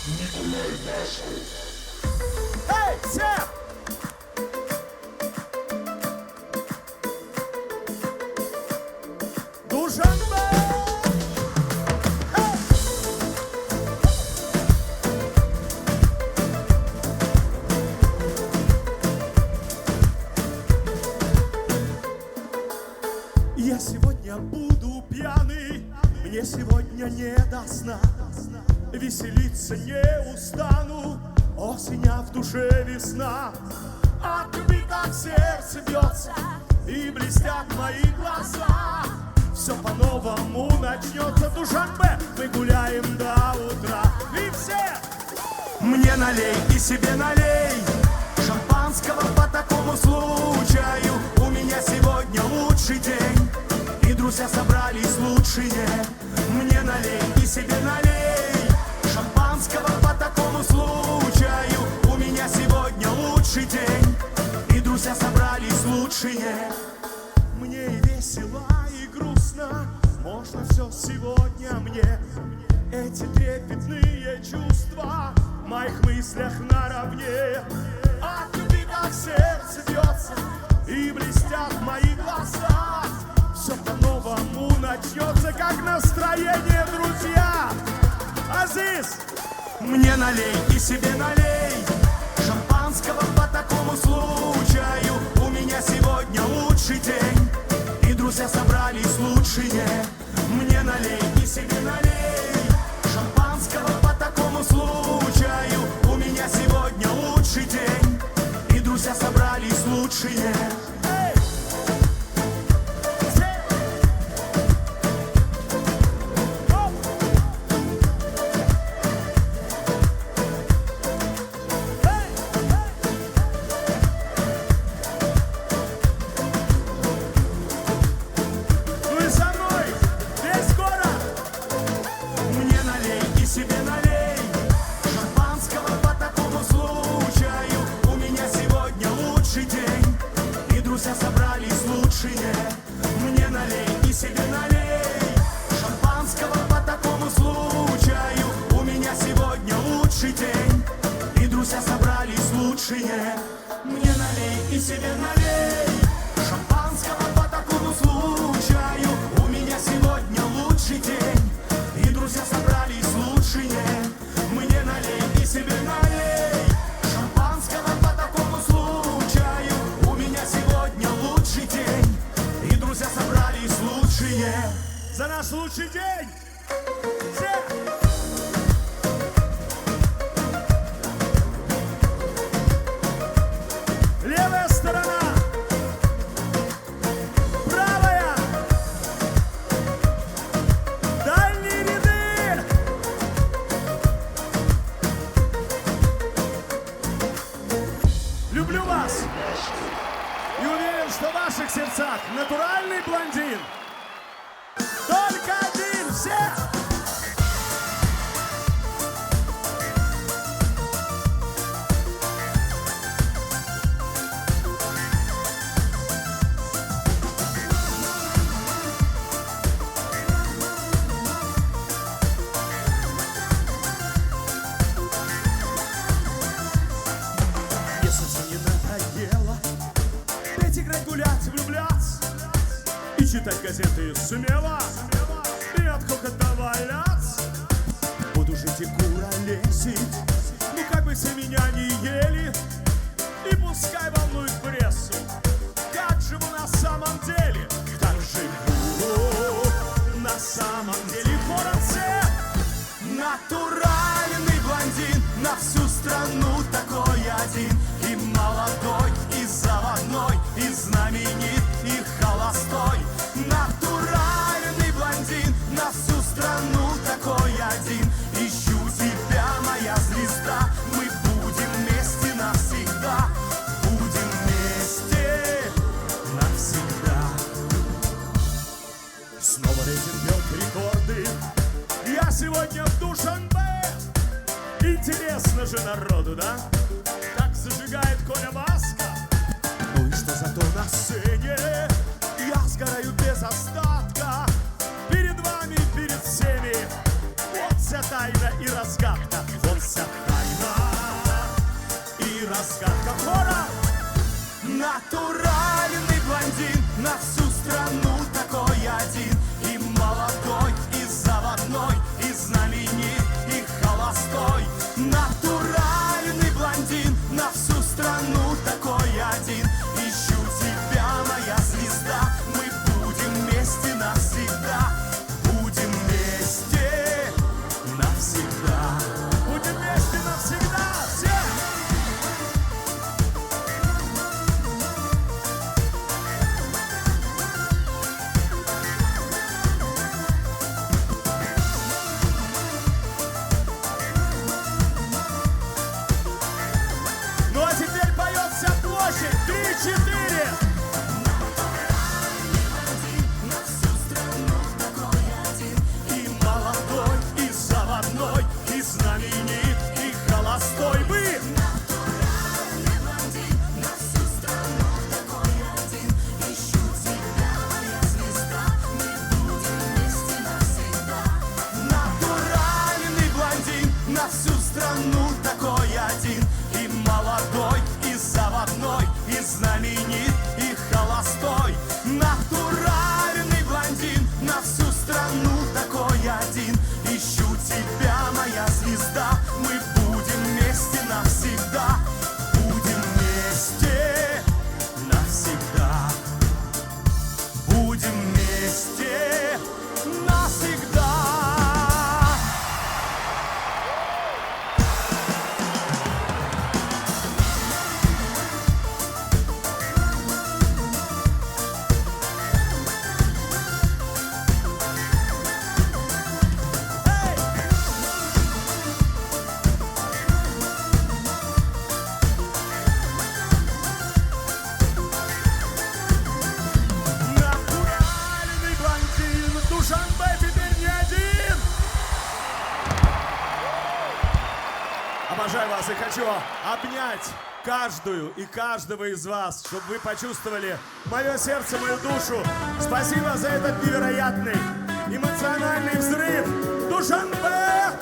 Эй, все! Душанбе! Я сегодня буду пьяный, мне сегодня не до сна. Веселиться не устану, осень, а в душе весна. От любви как сердце бьется, и блестят мои глаза. Все по-новому начнется. Душанбе, мы гуляем до утра. И все! Мне налей и себе налей шампанского по такому случаю. У меня сегодня лучший день, и друзья собрались лучшие. Мне налей и себе налей шампанского по такому случаю. У меня сегодня лучший день, и друзья собрались лучшие. Мне и весело, и грустно, можно все сегодня мне. Эти трепетные чувства в моих мыслях наравне. От любви как сердце бьется, и блестят мои глаза. Все по-новому начнется, как настроение, друзья. Азиз! Мне налей и себе налей шампанского по такому случаю. У меня сегодня лучший день, и друзья собрались лучшие. Мне налей и себе налей шампанского по такому случаю. У меня сегодня лучший день, и друзья собрались лучшие. Мне налей и себе налей шампанского по такому случаю. У меня сегодня лучший день, и друзья собрались лучшие. Мне налей и себе налей шампанского по такому случаю. У меня сегодня лучший день, и друзья собрались лучшие. Мне налей и себе налей шампанского по такому случаю. У меня сегодня лучший день, и друзья собрались лучшие. За наш лучший день! Все! Левая сторона! Правая! Дальние ряды! Люблю вас! И уверен, что в ваших сердцах натуральный блондин. Только один, все! Если тебе не надоело петь, играть, гулять, влюбляться и читать газеты смело, и от хохота валяться, буду жить и куролесить. Ну как бы все меня не ели, и пускай волнует прессу. Как живу на самом деле, так живу на самом деле. Город все натуральный блондин, на всю страну такой один. И молодой, и заводной, и знаменит, и холостой. Натуральный блондин, на всю страну такой один. Ищу тебя, моя звезда, мы будем вместе навсегда. Будем вместе навсегда. Снова рейтинг бьет рекорды. Я сегодня в Душанбе. Интересно же народу, да? Как зажигает Коля Баска. Ну и что зато на сцене я сгораю без остатка. Перед вами, перед всеми. Вот вся тайна и разгадка. Вот вся разгадка хора. Натуральный блондин, на всю страну такой один. И молодой, и заводной, и знаменит, и холостой. Натуральный блондин, на всю страну такой один. Ищу тебя, моя звезда, мы будем вместе навсегда. Будем вместе навсегда. Будем вместе навсегда, все! Ну а теперь поет вся площадь. 3-4. На всю страну такой один. И молодой, и заводной, и знаменит, и холостой. Вы! Натуральный блондин, на всю страну такой один. Ищу тебя, моя звезда, мы будем вместе навсегда. Натуральный блондин, на всю страну такой один. И молодой, и заводной, и знаменит, и холостой. Натуральный блондин, на всю страну такой один. Ищу тебя, моя звезда, мы будем вместе навсегда. Будем вместе навсегда. Будем вместе навсегда. Натуральный блондин, Душанбе теперь не один. Обожаю вас и хочу обнять каждую и каждого из вас, чтобы вы почувствовали мое сердце, мою душу. Спасибо за этот невероятный эмоциональный взрыв. Душанбе!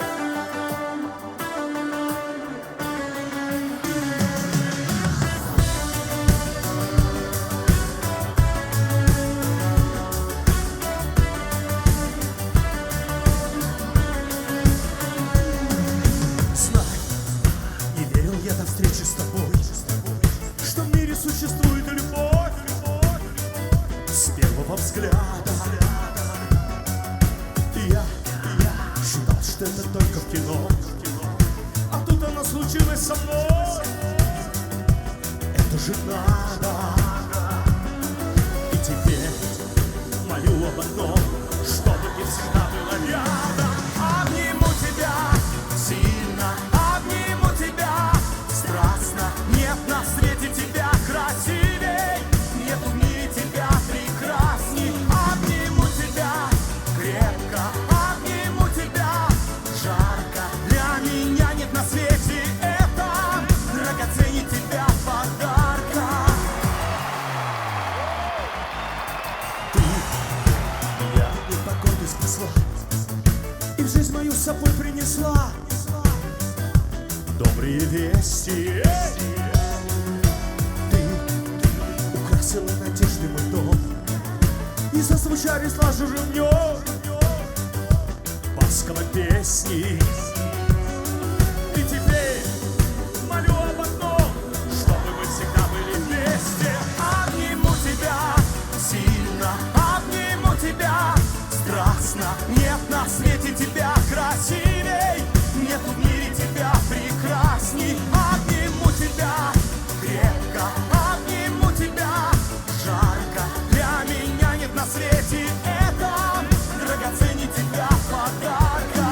Знай, не верил я до встречи с тобой, что в мире существует любовь. С первого взгляда я считал, что это только в кино, а тут оно случилось со мной. Это же надо. И теперь молю об одном, чтобы ты всегда была рядом. Обниму тебя сильно, обниму тебя страстно. Нет на свете тебя красивей, нет в мире тебя прекрасней. Обниму тебя крепко, обниму тебя жарко. Для меня нет на свете это драгоценней тебя подарка. Ты меня непогоды спасла и в жизнь мою с собой принесла добрые вести. Ты украсила надежды мой дом, и зазвучали слажу же в нем ласково песни. И теперь молю об одном, чтобы мы всегда были вместе. Обниму тебя сильно, обниму тебя страстно. Нет на свете тебя красивей, нет в мире тебя прекрасней. Обниму тебя крепко, обниму тебя жарко. Для меня нет на свете это драгоценней тебя подарка.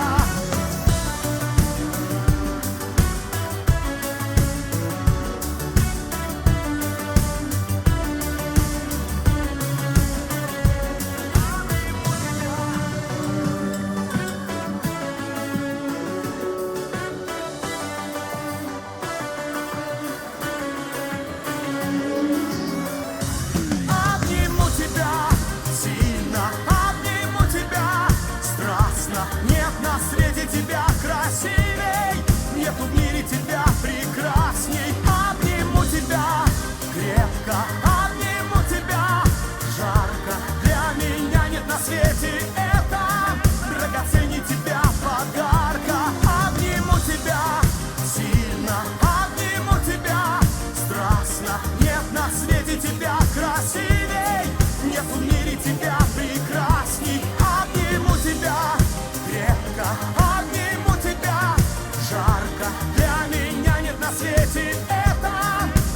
ярко. Для меня нет на свете это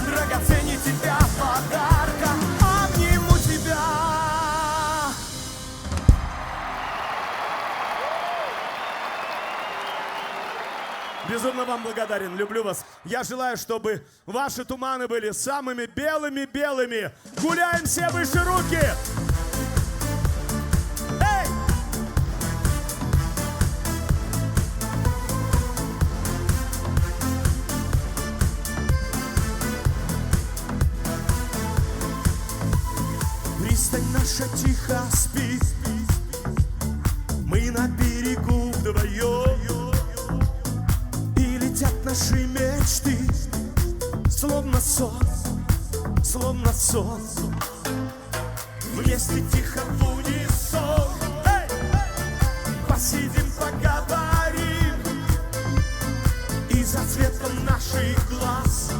драгоценнее тебя подарка. Обниму тебя. Безумно вам благодарен, люблю вас. Я желаю, чтобы ваши туманы были самыми белыми-белыми. Гуляем все выше руки! Эй! Пристань наша тихо спит, мы на берегу вдвоем. Наши мечты, словно сон, словно сон. Вместе тихо в унисон. Посидим, поговорим. И за цветом наших глаз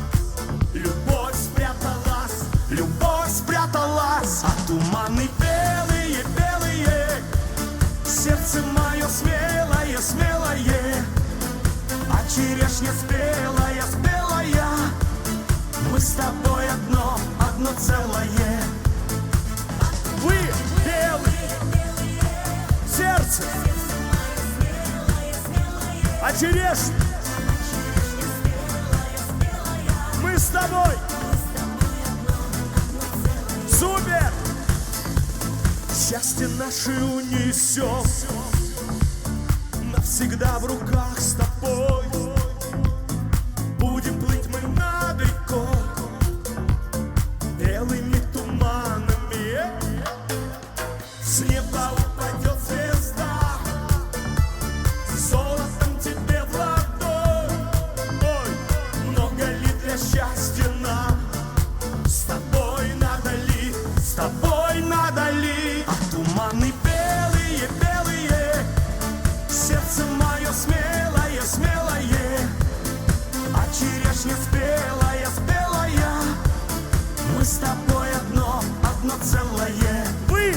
любовь спряталась. А туманы белые, белые, сердце мое смелое, смелое. А черешня спелая, спелая, мы с тобой одно целое. Вы белые, сердце, а черешня, мы с тобой. Супер! Счастье наше унесем навсегда в руках с тобой. Будем плыть мы над рекой белыми туманами. С неба упадет звезда, золотом тебе в ладонь. Ой, много ли для счастья нам? С тобой надо ли, с тобой надо ли? А туманы белые, белые, сердце мое смелое, смелое. А черешня спелая, спелая, мы с тобой одно целое. Вы!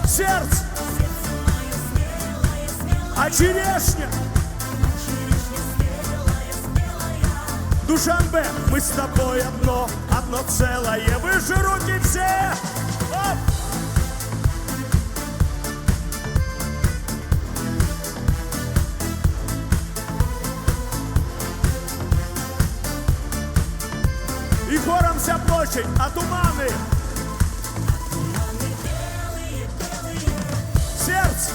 Сердце! А черешня! Душанбе, мы с тобой одно целое. Выше руки все! Оп! И хором вся площадь, а туманы. Сердце.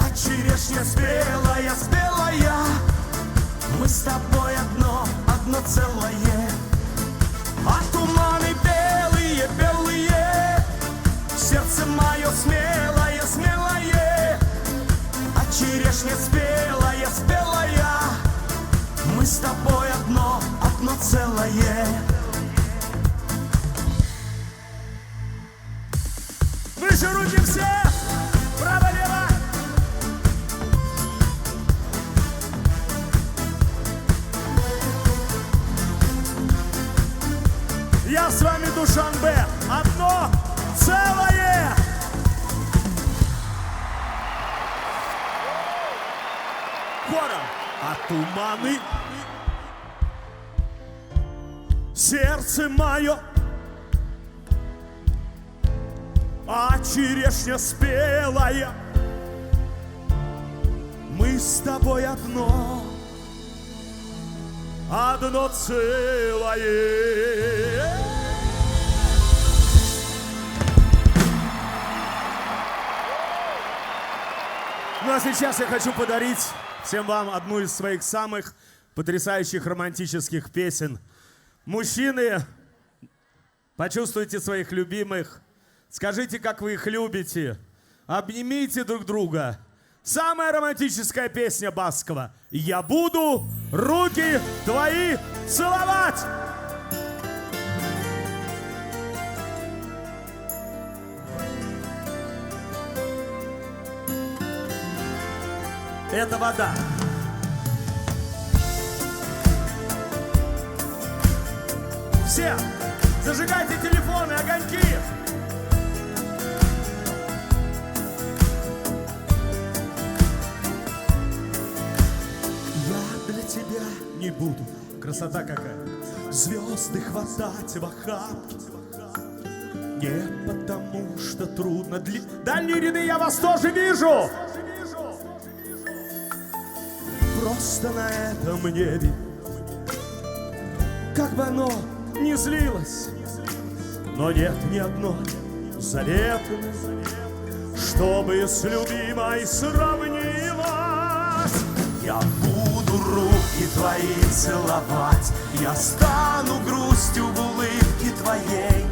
А черешня спелая, спелая, мы с тобой одно целое. А туманы белые, белые, сердце мое смелое, смелое. А черешня спелая, спелая, мы с тобой одно целое. Выше руки все! Право-лево! Я с вами, Душанбе, одно целое! Хором! А туманы, сердце мое, а черешня спелая, мы с тобой одно целое. Ну а сейчас я хочу подарить всем вам одну из своих самых потрясающих романтических песен. Мужчины, почувствуйте своих любимых, скажите, как вы их любите, обнимите друг друга. Самая романтическая песня Баскова. Я буду руки твои целовать. Это вода. Все, зажигайте телефоны, огоньки. буду. Красота какая. Звезды хватать в охапки. Не потому что трудно. Дальние ряды я вас тоже вижу. Просто на этом небе, как бы оно ни злилось, но нет ни одной заветной, чтобы с любимой сравнилась. Я буду руки твои целовать, я стану грустью в улыбке твоей,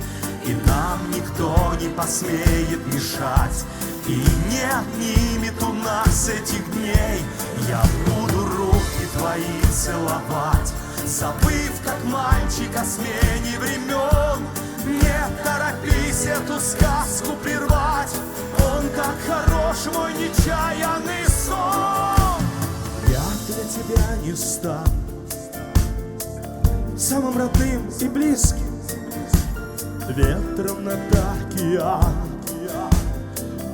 и нам никто не посмеет мешать, и не отнимет у нас этих дней. Я буду руки твои целовать, забыв, как мальчик о смене времен. Не торопись эту сказку прервать, он так хорош, мой нечаянный сон. Я для тебя не стану самым родным и близким, ветром над океаном,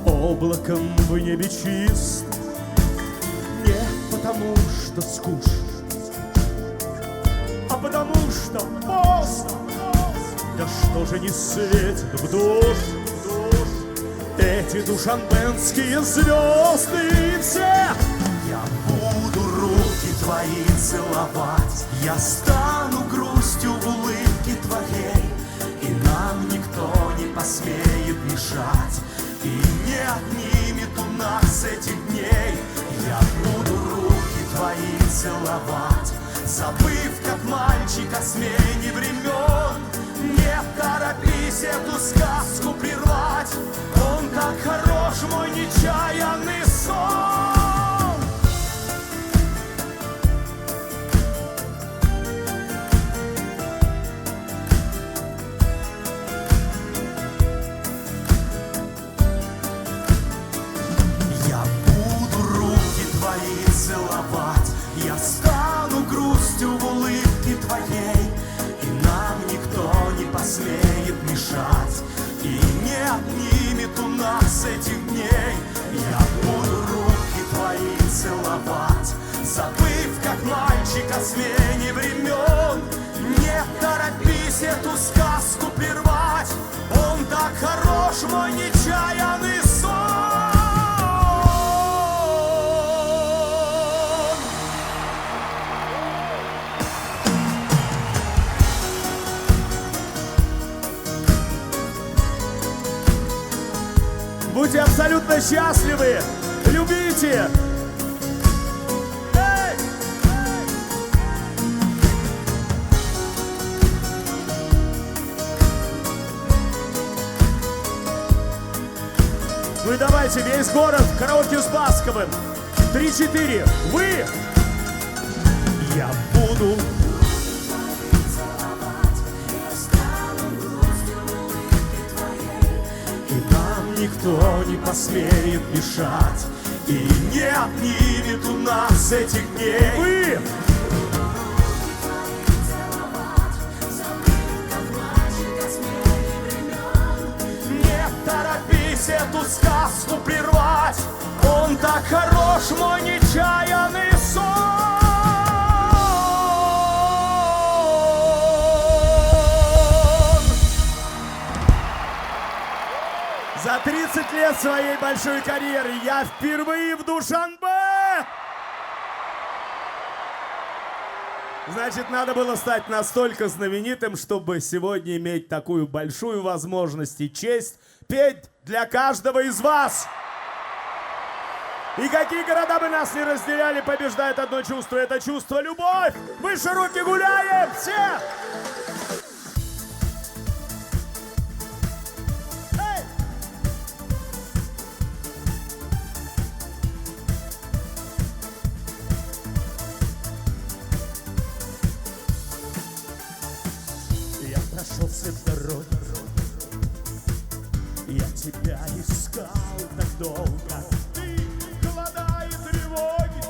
облаком в небе чистым. Не потому что скучно, а потому что поздно. Да что же не светит в душу эти душанбенские звезды все? Я буду руки твои целовать, я стану грустью в улыбке твоей, и нам никто не посмеет мешать, и не отнимет у нас этих дней. Я буду руки твои целовать, забыв, как мальчик о смене времен. Не торопись эту сказку прервать, он так хорош, мой нечаянный сон. Я буду руки твои целовать, я стану грустью в улыбке твоей, и нам никто не посмеет мешать, и не отнимет у нас этих дней. Я буду руки твои целовать, забыв, как мальчик о смене времен. Не торопись эту сказку прервать, он так хорош, мой нечаянный сон. Будьте абсолютно счастливы, любите. Эй! Ну и давайте весь город караоке с Басковым. 3-4. Вы. Я буду. Никто не посмеет мешать, и не отнимет у нас этих дней. Вы! Не торопись эту сказку прервать, он так хорош, мой нечаянный сон. За 30 лет своей большой карьеры я впервые в Душанбе. Значит, надо было стать настолько знаменитым, чтобы сегодня иметь такую большую возможность и честь петь для каждого из вас. И какие города бы нас не разделяли, побеждает одно чувство. Это чувство любовь. Выше руки гуляем все! Прошел все дороги, я тебя искал так долго. Ты, голода и тревоги,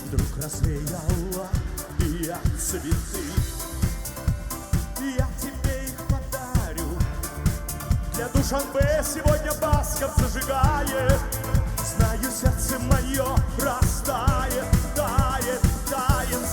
вдруг развеяла я цветы. Я тебе их подарю. Для Душанбе сегодня Басков зажигает. Знаю, сердце мое растает, тает, тает.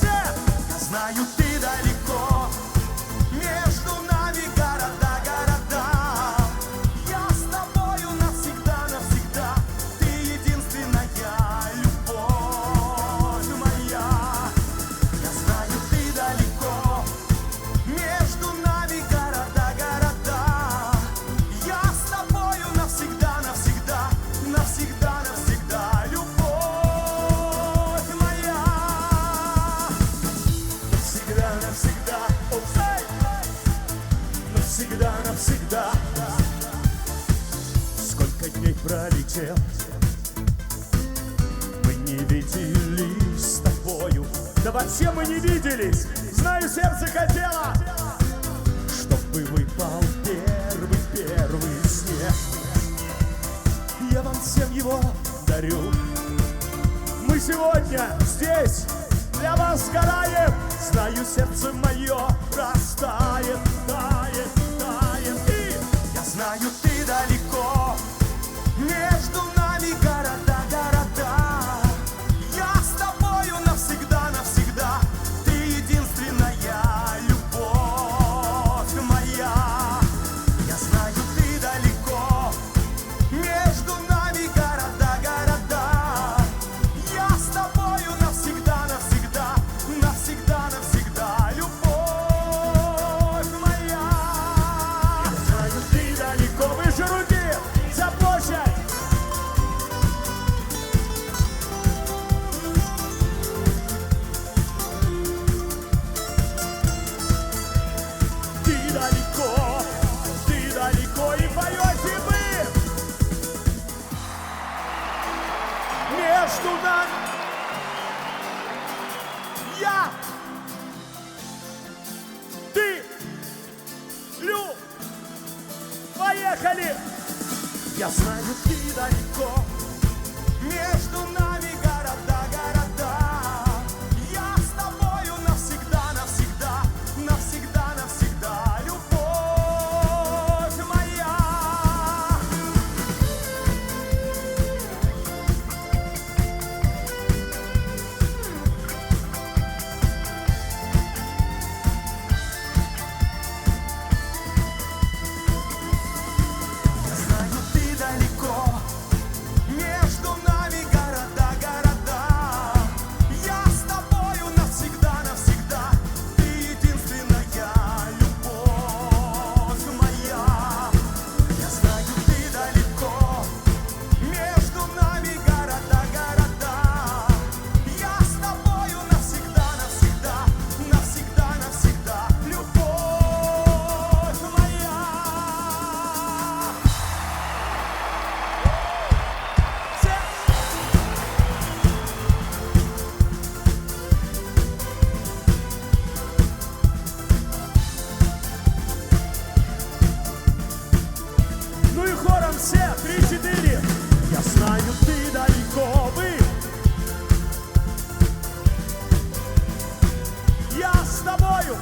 пролетел. Мы не виделись с тобою, да вообще мы не виделись. Знаю, сердце хотело, чтобы выпал первый снег. Я вам всем его дарю. Мы сегодня здесь для вас сгораем. Знаю, сердце мое растает, тает, тает. И я знаю, ты далеко, между нами города, города. Я с тобою навсегда, навсегда. Ты единственная любовь моя. Я знаю, ты далеко, между нами города, города. Я с тобою навсегда, навсегда, навсегда, навсегда, любовь моя. Я знаю, ты далеко, выше руки за площадь. Ты далеко, и поете вы. Между нами я, ты, поехали. Я знаю, ты далеко, между нами города, города. Я с тобою навсегда, навсегда, навсегда, навсегда, любовь моя. Я знаю, ты далеко, между нами города, города. Я с тобою навсегда, навсегда. Ты единственная любовь моя. Я знаю, ты далеко, между нами города, города. Я с тобою навсегда, навсегда, навсегда, навсегда, любовь моя. Ну и хором все, 3-4. Я знаю, ты далеко, вы. Я с тобою.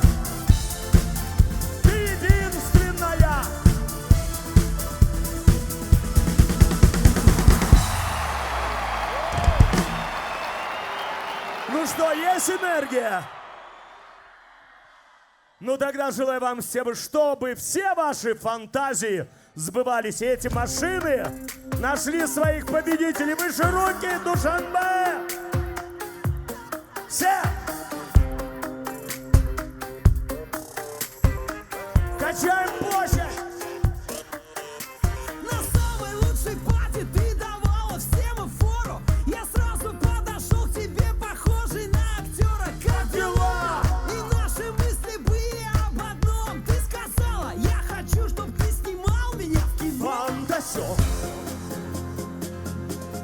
Ты единственная. Ну что, есть энергия? Ну тогда желаю вам всем, чтобы все ваши фантазии сбывались, и эти машины нашли своих победителей. Выше руки, Душанбе! Все! Качаем площадь! На самой лучшей пати ты давала всем фору. Я сразу подошел к тебе, похожий на актера. Как Дела! И наши мысли были об одном. Ты сказала, я хочу, чтобы ты снимал меня в кино. Фантасё!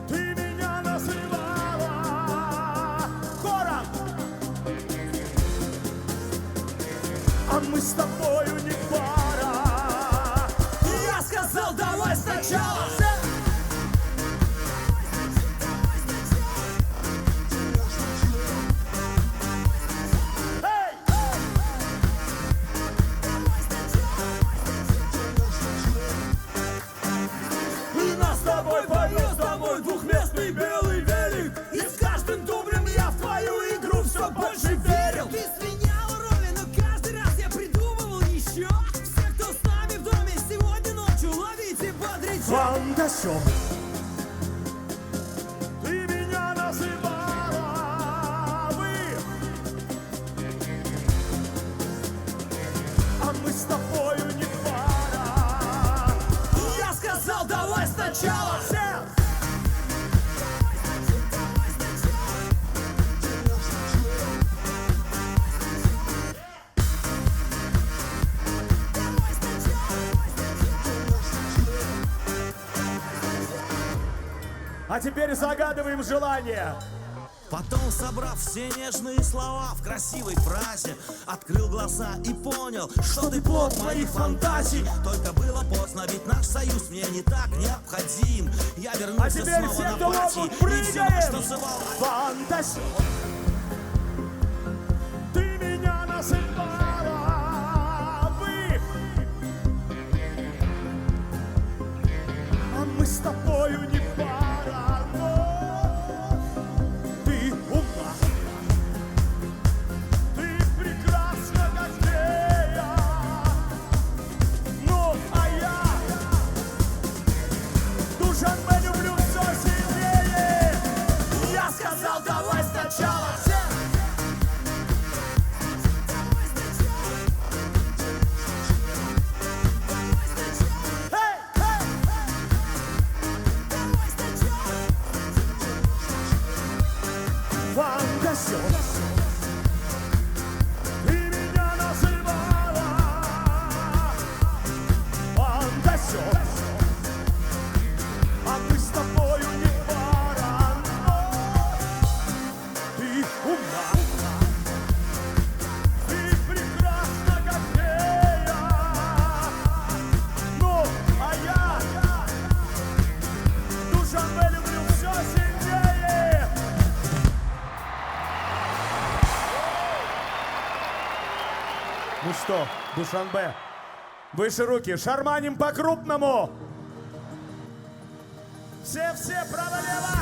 Ты меня называла хором! А мы с тобою не пара! Я сказал, давай сначала. Эй! И нас с тобой повез домой двухместный белый велик. И с каждым дублем я в твою игру все больше верил. Ты сменял роли, но каждый раз я придумывал еще. Все, кто с нами в доме, сегодня ночью ловите бодрячок. Фантасё! Ты меня называла вы. А мы с тобою не пара. Я сказал, давай сначала. Все! А теперь загадываем желание. Потом, собрав все нежные слова в красивой фразе, открыл глаза и понял, что ты плод моих фантазий. Только было поздно, ведь наш союз мне не так необходим. Я А вернулся теперь снова все, на кто пати, могут, и все, на что прыгаем! звал. Фантазер, ты меня называла вы, а мы с тобою не пара, но ты умна, ты прекрасна, как фея, ну а я Душанбе люблю все сильнее. Я сказал, давай сначала все. Эй, эй! Фантазер, ты меня называла фантазер, а мы с тобою не пара, но ты умна, ты прекрасна, как фея, ну а я Душанбе люблю все сильнее. Ну что, Душанбе, выше руки, шарманим по-крупному. Все право-лево.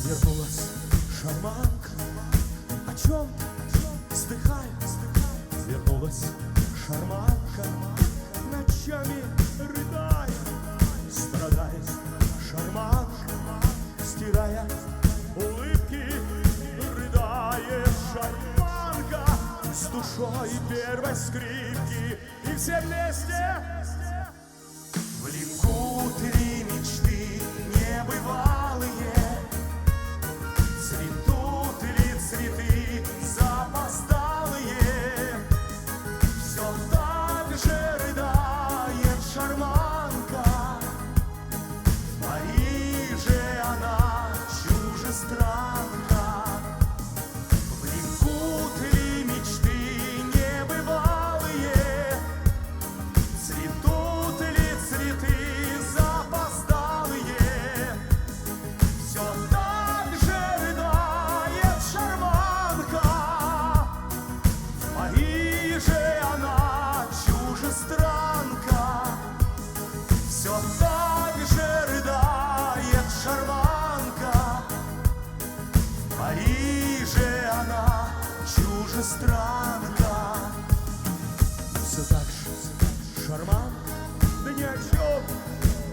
Вернулась шарманка, о чем вздыхая, вернулась шарманка, ночами рыдая, страдает шарманка, стирая улыбки, рыдает шарманка с душой первой скрипки, и все вместе влекут три мечты небывалые. Цветут ли цветы запоздалые, все так же рыдает шарманка. В Париже она чужестранка. Влекут ли мечты небывалые, цветут ли цветы запоздалые, все так же рыдает шарманка. В Париже она чужестранка. Все так же рыдает шарманка. В Париже она чужестранка. Все так же шарманка, да ни о чем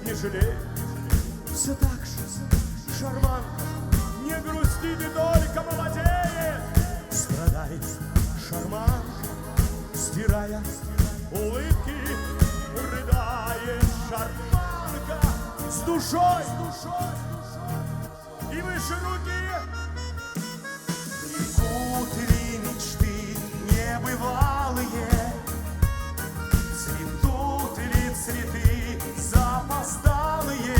не жалеет. Все так же шарманка, не грустите, только молодеет. Страдает шарманка, стирая улыбки, рыдает шарманка с душой. И выше руки. Влекут ли мечты небывалые, цветут ли цветы запоздалые,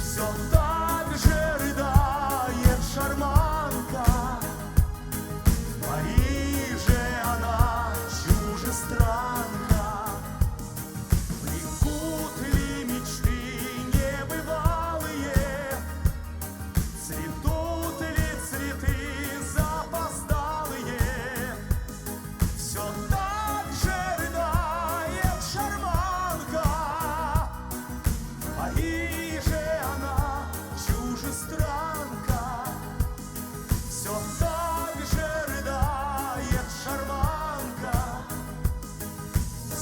все так же рыдает шарманка. В Париже она чужестранка. Влекут ли мечты небывалые, цветут ли цветы запоздалые, все так же рыдает шарманка. В Париже она чужестранка. Все так же рыдает шарманка.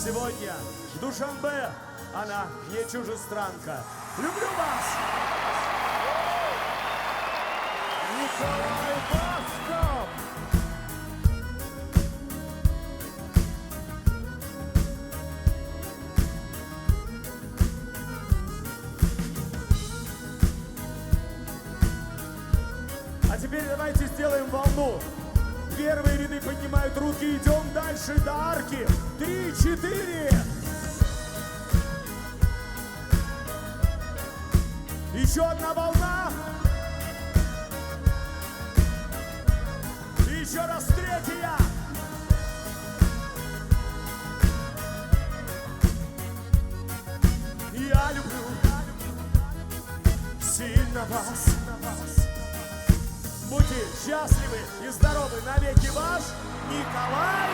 Сегодня в Душанбе она не чужестранка. Люблю вас! Николай Басков! давайте сделаем волну. Первые ряды поднимают руки, идем дальше до арки. 3, 4. Еще одна волна. И еще раз третья. Я люблю сильно вас. Будьте счастливы и здоровы навеки ваш Николай.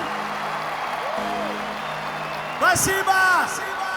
Спасибо!